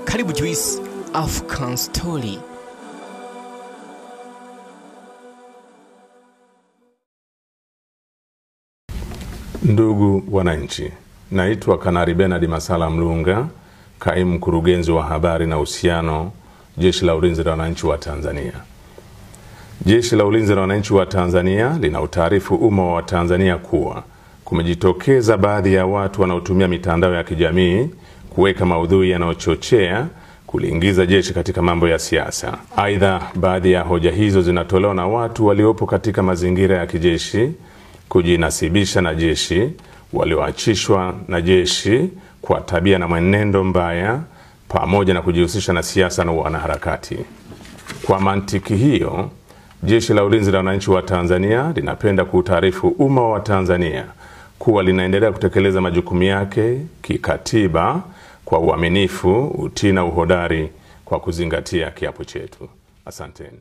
Karibu Juice African Story. Ndugu wananchi, naitwa Kanali Bernard Masala Mlunga, kaimu mkurugenzi wa habari na uhusiano, Jeshi la Ulinzi la Wananchi wa Tanzania. Jeshi la Ulinzi la Wananchi wa Tanzania linautaarifu umma wa Tanzania kuwa kumejitokeza baadhi ya watu wanaotumia mitandao ya kijamii kuweka maudhui yanayochochea kuliingiza jeshi katika mambo ya siasa. Aidha, baadhi ya hoja hizo zinatolewa na watu waliopo katika mazingira ya kijeshi kujinasibisha na jeshi, walioachishwa na jeshi kwa tabia na mwenendo mbaya, pamoja na kujihusisha na siasa na wanaharakati. Kwa mantiki hiyo, Jeshi la Ulinzi la Wananchi wa Tanzania linapenda kuutaarifu umma wa Tanzania kuwa linaendelea kutekeleza majukumu yake kikatiba kwa uaminifu, utii na uhodari kwa kuzingatia kiapo chetu. Asanteni.